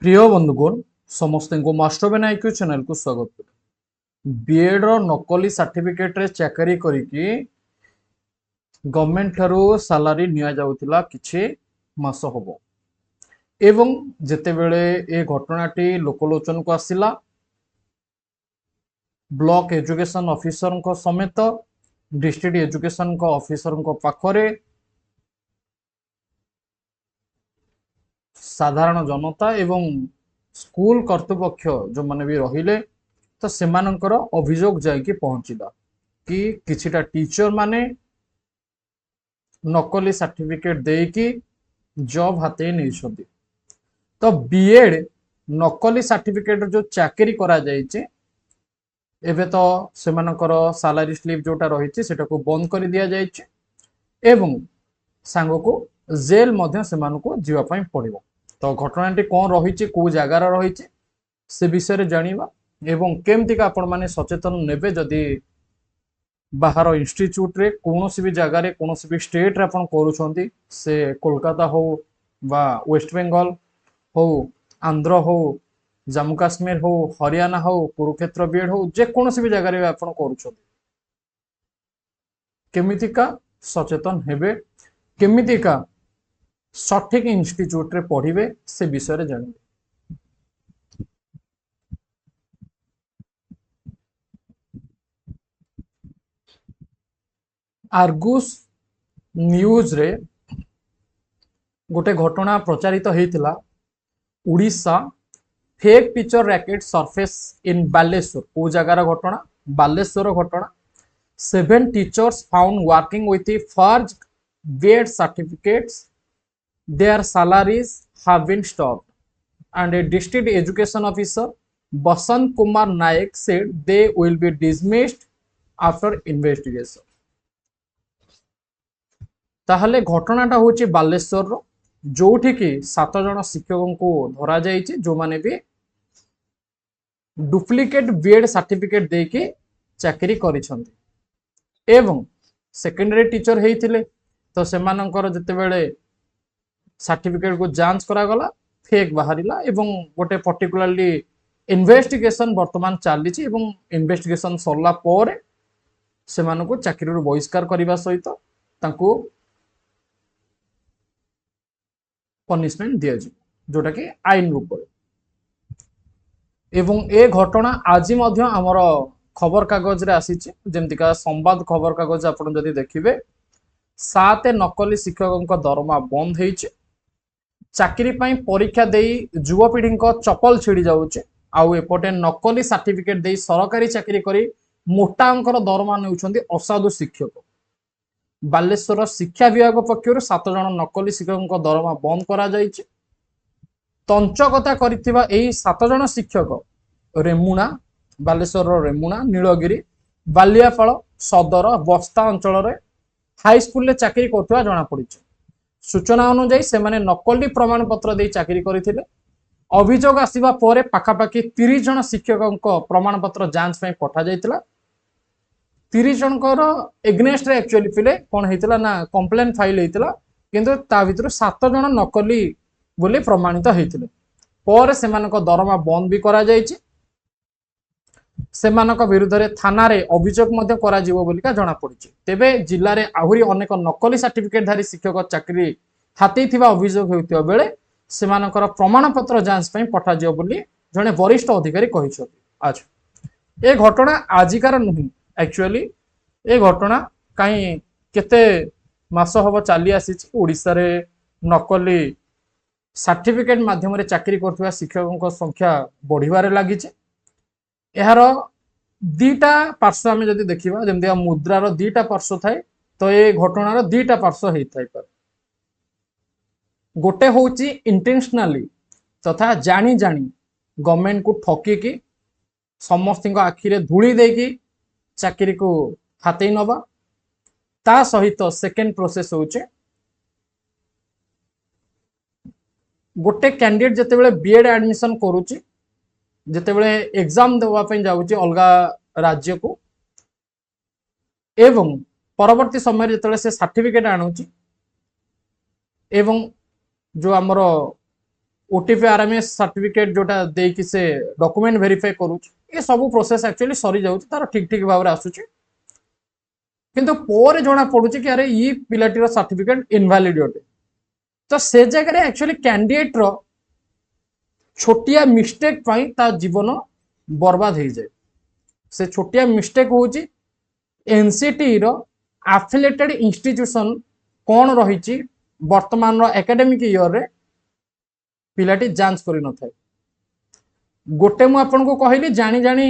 प्रिय बंधुगण समस्त को मास्टर बेन आईक्यू चैनल को स्वागत बीएड रो नकली सर्टिफिकेट रे चाकरी करिकी गवर्नमेंट ठारू सैलरी निया जाउतिला किछि मास होबो एवं जेतेबेले ए घटनाटी लोकलोचन को आसिला ब्लॉक एजुकेशन ऑफिसर को समेत डिस्ट्रिक्ट एजुकेशन को ऑफिसर को पाखरे साधारण जनता एवं स्कूल कर्तृपक्ष जो माने भी रहिले तो सेमानंकर अभियोग जाइए पहुंचला कि किछिटा टीचर माने नकली सर्टिफिकेट देकी जॉब हाते नहीं। तो बीएड नकली सर्टिफिकेट जो चाकरी करा जाइए एबे तो सेमानंकर सैलरी स्लिप जोटा रही सेटा को बंद कर दिया जाइए एवं सांग को जेल मध्य सेमानको जीवा पई पड़िबो। तो घटनाटी कौन रही कौ जगार रही से विषय जानिबा एवं केमती का आपण माने सचेतन नेबे जदि बाहर इंस्टीट्यूट रे कोनोसी भी जगह रे कोनोसी भी स्टेट रे आपण करूछंती से कोलकाता हो बा वेस्ट बेंगल हो आंध्र हो जम्मू काश्मीर हो हरियाणा हो कुरुक्षेत्र बीएड हो जे कोनोसी भी जगह रे आपण करूछंती केमिति का सचेतन हेबे केमिति का सठिक इंस्टीट्यूट रे पढ़िबे से विषय जानिबे। आर्गुस न्यूज रे गोटे घटना प्रचारित होइतिला Orissa fake picture racket surface in Baleshwar को जगार घटना बालेश्वर घटना 7 टीचर्स फाउंड वर्किंग विथ फर्ज BEd certificates their salaries have been stopped and a district education officer Basant Kumar Naik said they will be dismissed after investigation। ताहले घटनाटा होची बालेश्वर रो जोठी की 7 जन शिक्षकों को धरा जाइछि जो माने भी डुप्लिकेट बीएड सर्टिफिकेट देके चाकरी करिसंती एवं सेकेंडरी टीचर हेइथिले तो सेमानंकर जते बेले सर्टिफिकेट को जांच करा गला फेक बाहरिला एवं गोटे पर्टिकुलरली इन्वेस्टिगेशन वर्तमान चली एवं इन्वेस्टिगेशन सरला पर सेमानको चाकरी बहिष्कार करने सहित तांको पनिशमेंट दिया जोटा कि आईन रूप एवं ए घटना आज आमर खबर कागज रे आसीचे जेमतिका संवाद खबर कागज आपण जदि देखिबे 7 नकली शिक्षकों दरमा बंद होइचे चाकरी पाई परीक्षा देई युवपीढ़ी चपल छिड़ी जाउचे आउ एपटे नकली सर्टिफिकेट देई सरकारी चाकरी करी मोटा अंकर दरमा नेउछंती असाधु शिक्षक। बालेश्वर शिक्षा विभाग पक्षर 7 जन नकली शिक्षकों दरमा बंद करा जाइचे। तंचकता करिथिबा एई 7 जन शिक्षक रेमुणा बालेश्वर रेमुणा नीलगिरी बालियापाल सदर बस्ता अंचल हाई स्कूल चाकरी करथुवा जणा पड़िছে। सूचना अनुसार से माने नकली प्रमाण पत्र दे चाकरी करथिले अभियोग आसीबा परे पाखापाखी 30 जन शिक्षकों प्रमाण पत्र जांच पे पठा जाइतिला 30 जनकर एग्नेस्ट रे एक्चुअली फिले कोन हेतिला ना कंप्लेन फाइल हेतिला किंतु ता भितर 7 जन नकली बोली प्रमाणित हेतिले पर सेमानक दरमा बंद भी करा जाइछि सेमानक विरुद्ध रे थाना रे अभियोग मध्य करा जीवो बोलिका जणा पड़िछि। तेबे जिल्ला रे आहुरी अनेक नकली सर्टिफिकेट धारी शिक्षक चाकरी हाथी थिबा अभियोग हेउतिबा बेले सेमानकर प्रमाण पत्र जांच पई पठा जिवो बोली जणे वरिष्ठ अधिकारी कहिछथि। अच्छा ए घटना आजिकार नुहि एक्चुअली ए घटना काई केते मास हबो चाली आसीछि ओडिसा रे नकली सर्टिफिकेट माध्यम रे चाकरी करथुवा शिक्षकों संख्या बढ़िबारे लागिछि। यार दीटा पार्श्व आम जदि देखा जमी मुद्रार दीटा पार्श्व थाए तो ये घटनार दीटा पार्श्व होता है गोटे हूँ इंटेंशनली तथा जानी जानी गवर्नमेंट को ठकिकी समस्त आखिरे धूली देकी चाकरी को हाथई नवा ता सहित सेकेंड प्रोसेस होचे गोटे कैंडिडेट जितेबाला बीएड एडमिशन करुच्ची जितेबाला एग्जाम देवाई जाऊँगी अलग राज्य को एवं परवर्ती समय जिते से सर्टिफिकेट आणुची एवं जो आमर ओटीपी आरएमएस सर्टिफिकेट जोटा देकी से डॉक्यूमेंट वेरीफाई करू ये सब प्रोसेस एक्चुअली सरी जाउची तार ठीक ठीक भाव आसुची किंतु पोरे जना पडुची कि अरे ई पिलाटीर सर्टिफिकेट इनवैलिड अटे तो से जगह एक्चुअली कैंडिडेट रो छोटिया मिस्टेक पाई ता जीवन बर्बाद हो जाए से छोटिया मिस्टेक होची एनसीटी रो एफिलिएटेड इंस्टीट्यूशन कौन रही वर्तमान एकेडमिक ईयर रे पिलाटी जांच करि न थाए गोटे मु आपन को कहली जानी जानी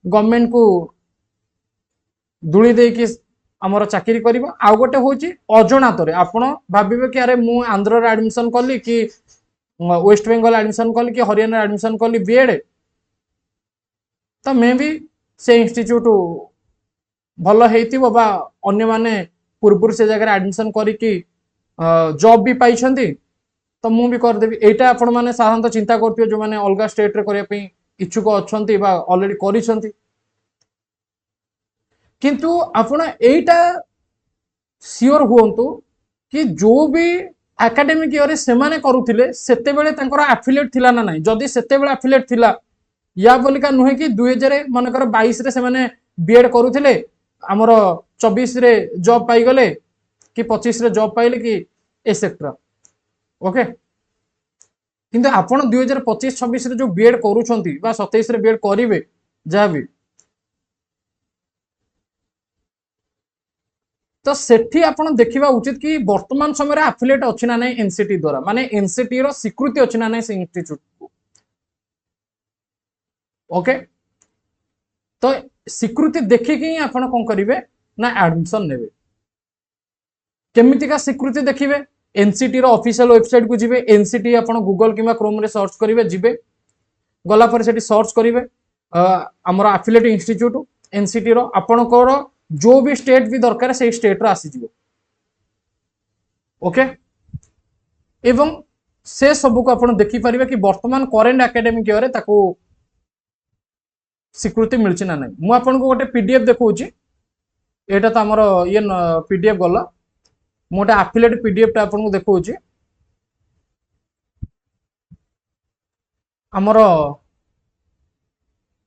गवर्नमेंट को दुली दे कि हमर चाकरी करिवो आ गोटे होची अजणातरे आपण भाबिबे कि अरे मु आंध्र रे एडमिशन करली कि वेस्ट बंगाल एडमिशन कली कि हरियाणा एडमिशन कली बीएड तो मे भी से इंस्टीट्यूट भल हो अन्य माने पूर्व से जगह एडमिशन करी जॉब भी पाई तो मु भी करदेवी एटा आपण माने साधारणतः चिंता करथियो जो माने अलगा स्टेट रे करिया पे इच्छुक अछंती बा ऑलरेडी करिसंती किंतु आपण एटा सियोर हुंतु कि जो भी एकेडमिक ईयर से माने करूथिले सेते बेले तांकर एफिलिएट थिला ना नाही जदी सेते बेले एफिलिएट थिला या बोलिका नुहे कि 2000 मानकर 22 रे से माने बीएड करूथिले हमर 24 रे जॉब पाई गले कि 25 रे जॉब पाइले कि एसेट्रा ओके किंतु आपण 2025-26 रे जो बीएड करूछंती बा 27 रे बीएड करिवे जहा भी तो सेठी आपण देखिबा उचित कि वर्तमान समय एफिलिएट अछि ना नै एनसीटी द्वारा माने एनसीटी रो स्वीकृति अछि ना नै से इंस्टीट्यूट को ओके तो स्वीकृति देखिकी ही आपण कोन करिवे ना एडमिशन नेबे केमिति का स्वीकृति देखिबे एनसीटी रो ऑफिशियल वेबसाइट को जिबे एनसीटी आपण गूगल किबा क्रोम रे सर्च करिवे जिबे गला पर सेठी सर्च करिवे हमर एफिलिएट इंस्टीट्यूट एनसीटी रो आपण को जो भी स्टेट भी दरकार से स्टेट रो आसी जिवो ओके एवं से सब को आपण देखि परिबे कि वर्तमान करेंट एकेडमिक ईयर रे ताको स्वीकृति मिलछि ना नै मु आपण को गोटे पीडीएफ देखौछि एटा त हमर ये पीडीएफ गला मोटे एफिलिएट पीडीएफ टा आपण को देखौछि हमर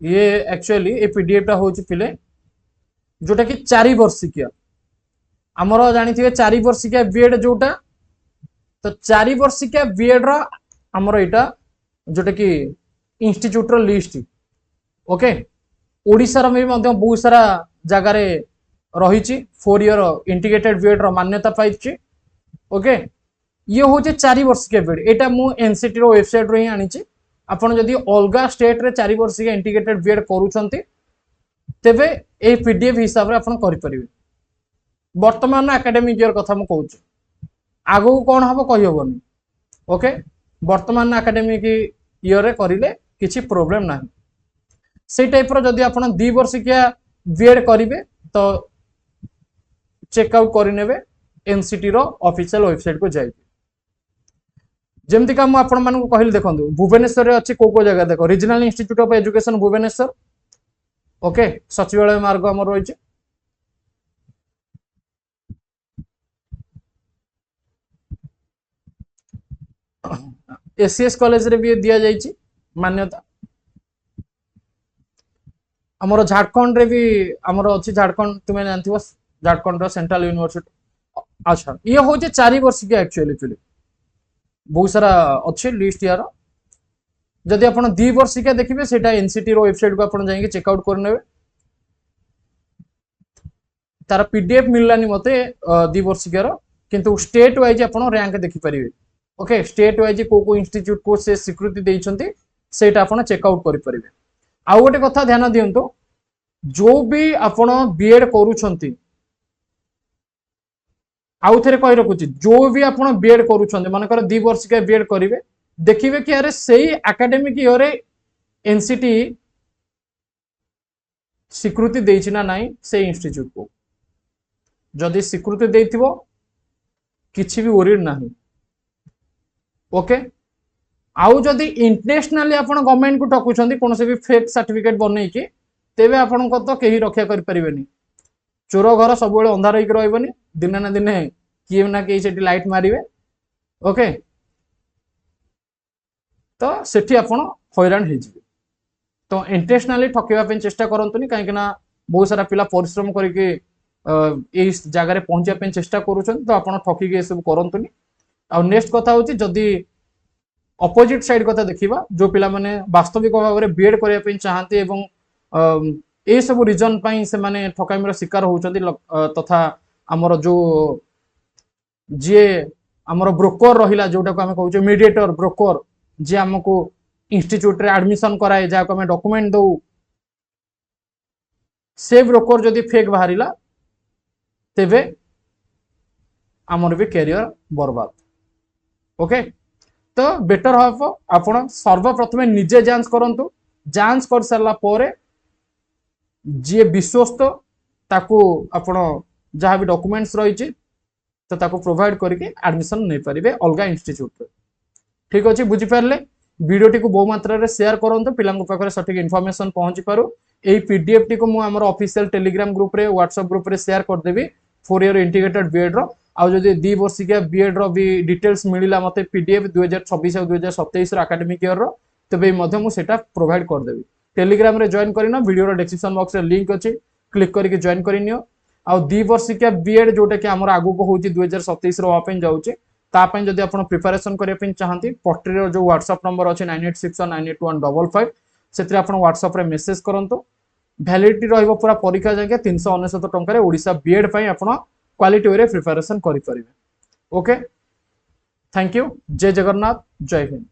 ये एक्चुअली ए पीडीएफ टा होछि पिले जोटा कि 4 वर्षिकिया आमर जानी 4 वर्षिकिया बीएड जोटा तो 4 वर्षिकिया बीएड रो आमर एटा जोटा कि इंस्टीट्यूट रो लिस्ट ओके ओडिसा रो में बहुत सारा जगह रे रही 4 ईयर इंटीग्रेटेड बीएड रो मान्यता पाई ओके ये हूँ 4 वर्षिकिया बीएड एटा मु एनसीटी रो वेबसाइट रो ही आनी आपन जदि अलगा स्टेट रे 4 वर्षिकिया इंटीग्रेटेड बीएड करूछंती तेबे ए पीडीएफ हिसाब रे आपण करि परिबे वर्तमान एकेडमिक ईयर कथा मु कहूची आगो कोन हबो कहि होबनी ओके वर्तमान एकेडमिक ईयर रे करिले किछि प्रॉब्लम नाही से टाइप रो जदि आपण 2 वर्षिकिया बीएड करिवे तो चेकआउट करि नेबे एनसीटी रो ऑफिशियल वेबसाइट को जाई जेमति का मु आपण मानन को कहिल देखंदु भुवनेश्वर रे अछि को जगह देखो regional institute of education Bhubaneswar okay Sachivalaya Marg आम रही एससीएस कॉलेज रे भी दिया जाइए मान्यता आमर झारखंड रे भी आमर अच्छी झारखंड तुम्हें जानती झारखंड रो सेंट्रल यूनिवर्सिटी अच्छा ये हूँ 4 वर्षिकिया एक्चुअली बहुत सारा अच्छे लिस्ट यार जदि आप 2 वर्षिकिया देखिए सेटा एनसीटी रो वेबसाइट को आपण जाइए चेकआउट करने तार पीडीएफ मिललानी मते 2 वर्षिकियार किंतु स्टेट वाइज आपण रैंक देखि परिबे ओके स्टेट वाइज को इंस्टीट्यूट को से स्वीकृति देइछंती सेटा आपण चेकआउट करि परिबे आ गोटे कथा ध्यान दियंतो जो भी आपण बीएड करूछंती आउ थरे कहि रखुची जो भी आपण बीएड करूछंती मानकर 2 वर्षिकिया बीएड करिवे देखिए कि अरे सही एकेडमिक ईयर एनसीटी स्वीकृति देछि ना नाही से इंस्टीट्यूट को जदि स्वीकृति देथिबो किछि भी ओरिड नाही ओके आउ जदि इंटरनेशनली आपण गवर्नमेंट को ठकुछंती कोन से भी फेक सर्टिफिकेट बनै कि तेबे आपण को तो केही रक्षा करि परिबेनी चोर घर सब बेले अंधार होइक रहबनी दिन ना दिन किए ना केही सेठी लाइट मारिवे ओके तो सेठी आपण हैरान हो तो इंटेंशनली ठकवा चेष्टा करंतुनी कहीं बहुत सारा पिला परिश्रम करके जगार पहुंचा चेष्टा करुछन तो आपण ठकिके सब करंतुनी आ नेक्स्ट कथा होची जदी अपोजिट साइड कथा देखिबा जो पिला माने वास्तविक भाव में बीएड करबा पे चाहते एवं ए सब रीजन पई से माने ठकामीर शिकार होउछंती तथा हमर जो जे हमर ब्रोकर रहिला जोटा को हम कहउछे मीडिएटर ब्रोकर जे हमको इंस्टीट्यूट रे एडमिशन कराए जा को हम डॉक्यूमेंट दउ से ब्रोकर जदी फेक बाहरिला तेबे हमर भी कैरियर बर्बाद ओके तो बेटर हम आपण सर्वप्रथम निजे जांच करंतु जांच कर सारा पर जी विश्वस्त ताकू आपण जहाँ भी डॉक्यूमेंट्स रही तो ताकू प्रोवाइड करके एडमिशन नहीं पारे अलग इंस्टीट्यूट ठीक अच्छे बुझीपारे वीडियो को बहु मात्रा रे शेयर करंतु पिलांको पाखरे सठिक इन्फॉर्मेशन पहुंची पारु एई पीडीएफ टी को मु हमर ऑफिशियल टेलीग्राम ग्रुप रे व्हाट्सएप ग्रुप रे शेयर कर देबी 4 ईयर इंटीग्रेटेड बीएड रो आ जदि 2 वर्षिका बीएड रो भी डिटेल्स मिलिला मते पीडीएफ 2026 और 2027 रो एकेडमिक ईयर रो तबे मध्य मु सेटा प्रोवाइड कर देबी टेलीग्राम रे जॉइन करिनो वीडियो रो डिस्क्रिप्शन बॉक्स रे लिंक अछि क्लिक करके जॉइन करिनियो आ 2 वर्षिका बीएड जोटा कि हमर आगु को होची 2027 रो ओपन जाउची तापन जदि आपण प्रिपरेशन करिया पिन चाहंती पट्री रो जो व्हाट्सएप नंबर अछि 9861982155 सेतरे आपण व्हाट्सएप रे मेसेज करंतो वैलिडिटी रहइबो पूरा परीक्षा जाके 399 टंका रे ओडिसा बीएड पई आपण क्वालिटी वे प्रिपरेशन करि परिबे ओके थैंक यू जय जगन्नाथ जय हिंद।